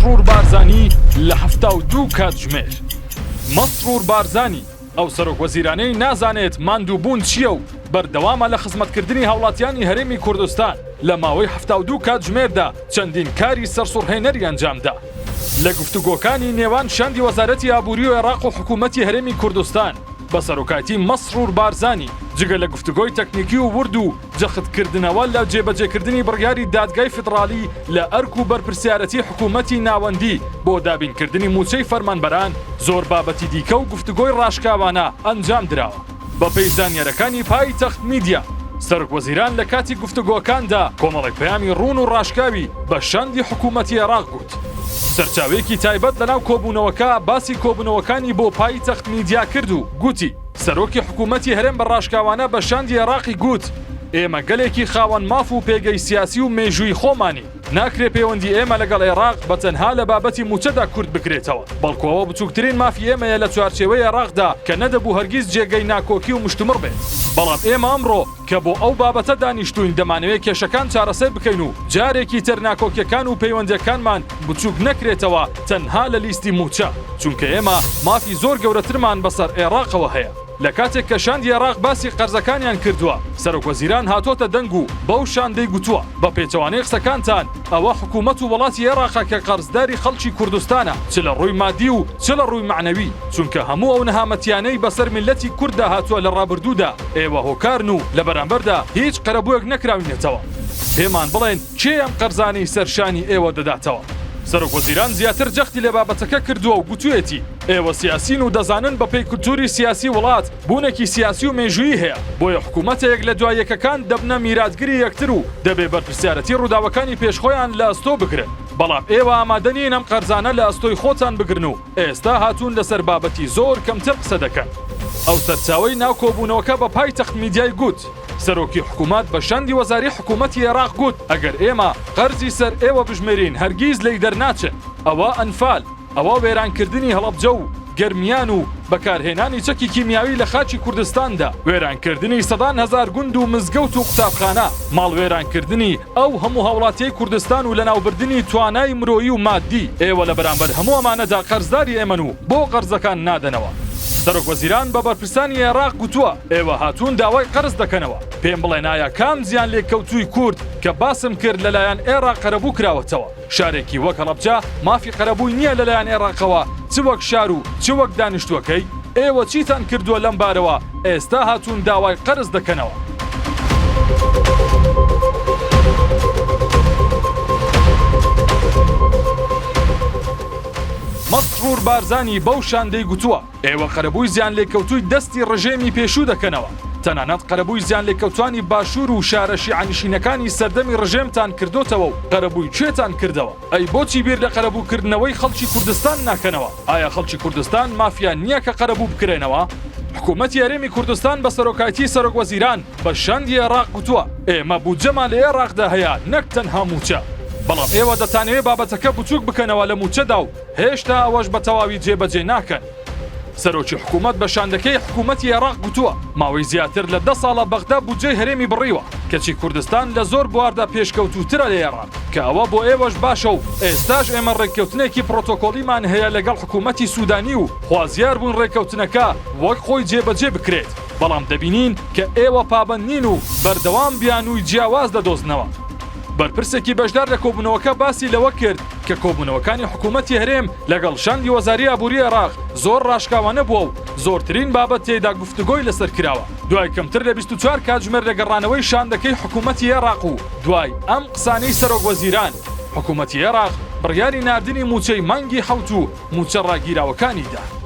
مسرور بارزانی لە 72 کاتژمێر. مسرور بارزانی ئەو سەرۆک وەزیرانەی نازانێت ماندووبوون چییە و بەردەوامە لە خزمەتکردنی هاوڵاتیانی هەرێمی کوردستان لە ماوەی 72 کاتژمێردا چەندین کاری سەرسوڕهێنەری ئەنجامدا. لە گفتوگۆکانی نێوان شاندی وەزارەتی ئابووری و عێراق و حکوومەتی هەرێمی کوردستان بە سەرۆکاتی مسرور بارزانی جگە لە گفتوگۆی تەکنیکی و ورد و جەختکردنەوە لە جێبەجێکردنی بڕیاری دادگای فدرالی لە ئەرک و بەرپرسیارەتی حکوومەتی ناوەندی بۆ دابینکردنی موچەی فەرمانبەران زۆر بابەتی دیکە و گفتوگۆی ڕاشکاوانە ئەنجام درراوە. بە پێی زانیاریەکانی پایتەخت میدیا سەرۆک وەزیران لە کاتی گفتوگۆکاندا کۆمەڵێک پەیامی ڕوون و ڕاشکاوی بە شاندی حکوومەتی عێراق گوت. سەرچاوێکی تایبەت لەناو کۆبوونەوەکە باسی کۆبوونەوەکانی بۆ پایتەخت میدیا کرد و گوتی سەرۆکی حکوومەتی هەرێم بە ڕاشکاوانە بە شاندی عێراقی گوت ئێمە گەلێکی خاوەن ماف و پێگەی سیاسی و مێژووی خۆمانی ناکرێ پەیوەندی ئێمە لەگەڵ عێراق بە تەنها لە بابەتی موچەدا کورد بکرێتەوە بەڵکوەوە بچووکترین مافی ئێمەیە لە چوارچێوەی عێراقدا کە نەدەبوو هەرگیز جێگەی ناکۆکی و مشتمڕ بێت. بەڵام ئێمە ئەمڕۆ کە بۆ ئەو بابەتە دانیشتوین دەمانەوێت کێشەکان چارەسەر بکەین و جارێکی تر ناکۆکیەکان و پەیوەندیەکانمان بچووک نەکرێتەوە تەنها لە لیستی موچە چونکە ئێمە مافی زۆر گەورەترمان بەسەر عێراقەوە هەیە. لە کاتێک کە شاندی عێراق باسی قەرزەکانیان کردووە سەرۆک وەزیران هاتۆتە دەنگ و بەو شاندەی گوتووە بە پێچەوانەی قسەکانتان ئەوە حکوومەت و وڵاتی عێراقە کە قەرزداری خەڵکی کوردستانە چ لە ڕووی مادی و چ لە ڕووی معنەوی چونکە هەموو ئەو نەهامەتیانەی بەسەر میلەتی کووردا هاتووە لە ڕابردوودا ئێوە هۆکارن و لە بەرامبەردا هیچ قەرەبوویەک نەکراوینێتەوە. پێمان بڵێن کێ ئەم قەرزانەی سەرشانی ئێوە دەداتەوە. سەرۆک وەزیران زیاتر جەختی لە بابەتەکە کردووە و گوتوێتی ئێوە سیاسین و دەزانن بە پێی کولتوری سیاسی وڵات بوونێکی سیاسی و مێژوویی هەیە بۆیە حکوومەتێک لە دوای یەکەکان دەبنە میراثگری یەکتر و دەبێ بەرپرسیارەتی ڕووداوەکانی پێشخۆیان لە ئەستۆ بگرن. بەڵام ئێوە ئامادە نین ئەم قەرزانە لە ئەستۆی خۆتان بگرن و ئێستا هاتوون لەسەر بابەتی زۆر کەمتر قسە دەکەن. ئەو سەرچاوەی ناو کۆبوونەوەکە بە پایتەخت میدیای گوت سەرۆکی حکوومەت بە شاندی وەزاری حکوومەتی عێراق گوت ئەگەر ئێمە قەرزی سەر ئێوە بژمێرین هەرگیز لێی دەرناچن ئەوە ئەنفال ئەوە وێرانکردنی هەڵەبجە و گەرمیان و بەکارهێنانی چەکی کیمیاوی لە خاچی کوردستاندا وێرانکردنی سەدان هەزار گوند و مزگەوت و قوتابخانە ماڵ وێرانکردنی ئەو هەموو هاوڵاتیەی کوردستان و لەناوبردنی توانای مرۆیی و مادی ئێوە لە بەرامبەر هەموو ئەمانەدا قەرزداری ئێمەن و بۆ قەرزەکان نادەنەوە. سەرۆک وەزیران بە بەرپرسانی عێراق گوتووە ئێوە هاتوون داوای قەرز دەکەنەوە پێم بڵێن ئایا کام زیان لێکەوتووی کورد کە باسم کرد لەلایەن عێراق قەرەبوو کراوەتەوە شارێکی وەک هەڵەبجە مافی قەرەبووی نییە لەلایەن عێراقەوە چ وەک شار و چ وەک دانیشتووەکەی ئێوە چیتان کردووە لەم بارەوە ئێستا هاتوون داوای قەرز دەکەنەوە. مسرور بارزانی بەو شاندەی گوتووە ئێوە قەرەبووی زیان لێکەوتووی دەستی ڕژێمی پێشوو دەکەنەوە تەنانەت قەرەبووی زیان لێکەوتوانی باشوور و شارە شیعەنشینەکانی سەردەمی ڕژێمتان کردوتەوە و قەرەبووی کوێتان کردەوە ئەی بۆچی بیر لە قەرەبووکردنەوەی خەڵکی کوردستان ناکەنەوە ئایا خەڵکی کوردستان مافیان نییە کە قەرەبوو بکرێنەوە؟ حکوومەتی هەرێمی کوردستان بە سەرۆکایەتی سەرۆک وەزیران بە شاندی عێراق گوتووە ئێمە بودجەمان لە عێراقدا هەیە نەک تەنها موچە بەڵام ئێوە دەتانەوێت بابەتەکە بچووک بکەنەوە لە موچەدا و هێشتا ئەوەش بە تەواوی جێبەجێ ناکەن. سەرۆکی حکوومەت بە شاندەکەی حکوومەتی عێراق گوتووە ماوەی زیاتر لە 10 ساڵە بەغدا بودجەی هەرێمی بڕیوە کەچی کوردستان لە زۆر بواردا پێشکەوتوترە لە عێراق کە ئەوە بۆ ئێوەش باشە و ئێستاش ئێمە ڕێککەوتنێکی پرۆتۆکۆلیمان هەیە لەگەڵ حکوومەتی سوودانی و خوازیار بوون ڕێککەوتنەکە وەک خۆی جێبەجێ بکرێت بەڵام دەبینین کە ئێوە پابەند نین و بەردەوام بیانووی جیاواز دەدۆزنەوە. بەرپرسێکی بەشدار لە کۆبوونەوەکە باسی لەوە کرد کە کۆبوونەوەکانی حکوومەتی هەرێم لەگەڵ شاندی وەزاری ئابووری عێراق زۆر ڕاشکاوانە بووە و زۆرترین بابەت تێدا گفتوگۆی لەسەر کراوە دوای کەمتر لە 24 کاتژمێر لە گەڕانەوەی شاندەکەی حکوومەتی عێراق و دوای ئەم قسانەی سەرۆک وەزیران حکوومەتی عێراق بڕیاری ناردنی موچەی مانگی حەوت و موچە ڕاگیراوەکانی دا.